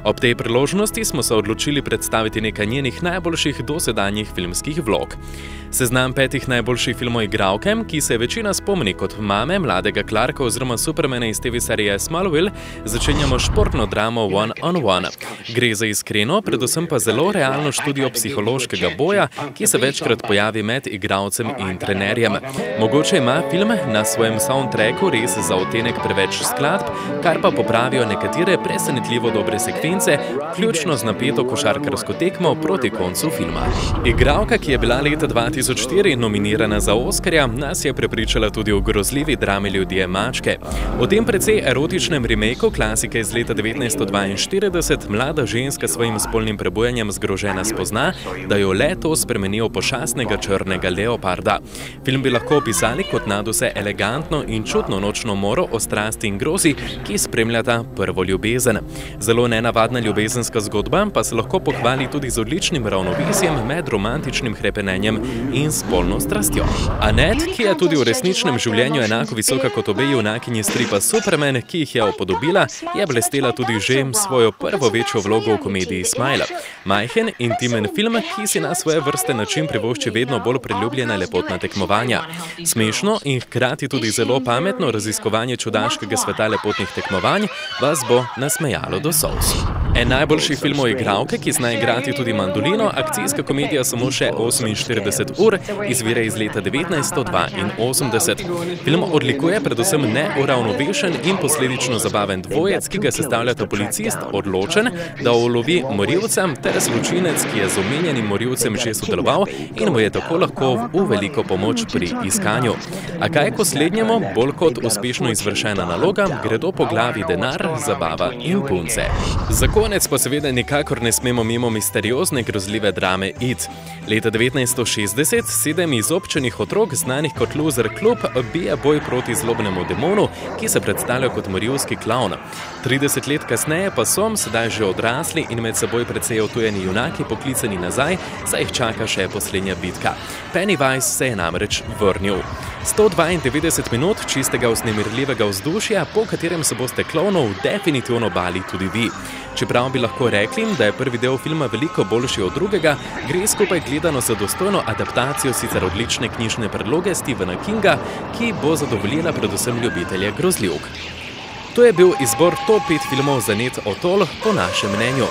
Ob tej priložnosti smo se odločili predstaviti nekaj njenih najboljših dosedanjih filmskih vlog. Seznam 5 najboljših filmov igralke, ki se večina spomni kot mame mladega Clarka oziroma Supermana iz TV serije Smallville, začenjamo športno dramo One on One. Gre za iskreno, predvsem pa zelo realno študijo psihološkega boja, ki se večkrat pojavi med igralcem in trenerjem. Mogoče ima film na svojem soundtracku res za odtenek preveč skladb, kar pa popravijo nekatere presenetljivo dobre sekvence, vključno z napeto košarkarsko tekmo proti koncu filma. Igralka, ki je bila leta 2004 nominirana za Oskarja, nas je prepričala tudi v grozljivi drami Ljudje mačke. V tem precej erotičnem remakeu klasike iz leta 1942 mlada ženska svojim spolnim prebujanjem zgrožena spozna, da jo le to spremeni v pošastnega črnega leoparda. Film bi lahko opisali kot nadvse elegantno in čutno nočno moro o strasti in grozi, ki spremljata prvo ljubezen. Zelo nenavadna ljubezenska zgodba pa se lahko pohvali tudi z odličnim ravnovesjem med romantičnim hrepenenjem in spolno strastjo. Annette, ki je tudi v resničnem življenju enako visoka kot obe junakinji stripa Superman, ki jih je upodobila, je blestela tudi že svojo prvo večjo vlogo v komediji Smile. Majhen, intimen film, ki si na svoje vrste način privošči vedno bolj priljubljena lepotna tekmovanja. Smešno in hkrati tudi zelo pametno raziskovanje čudaškega sveta lepotnih tekmovanj vas bo nasmejalo do solz. En najboljših filmov igralke, ki zna igrati tudi mandolino, akcijska komedija Samo še 48 ur, izvira iz leta 1982. Film odlikuje predvsem neuravnovešen in posledično zabaven dvojec, ki ga sestavljata policist, odločen, da ulovi morilca, ter zločinec, ki je z omenjenim morilcem že sodeloval in mu je tako lahko v veliko pomoč pri iskanju. A kaj ko slednjemu, bolj kot uspešno izvršena naloga, gredo po glavi denar, zabava in punce. Za konec pa seveda nikakor ne smemo mimo misteriozne grozljive drame It. Leta 1960 7 izobčenih otrok, znanih kot Loser Club, bije boj proti zlobnemu demonu, ki se predstavlja kot morilski klavn. 30 let kasneje pa so, sedaj že odrasli in med seboj precej odtujeni junaki poklicani nazaj, saj jih čaka še poslednja bitka. Pennywise se je namreč vrnil. 192 minut čistega vznemirljivega vzdušja, po katerem se boste klovnov definitivno bali tudi vi. Čeprav bi lahko rekli, da je prvi del filma veliko boljši od drugega, gre skupaj gledano za dostojno adaptacijo sicer odlične knjižne predloge Stephena Kinga, ki bo zadovoljila predvsem ljubitelje grozljivk. To je bil izbor top 5 filmov za net Otol po našem mnenju.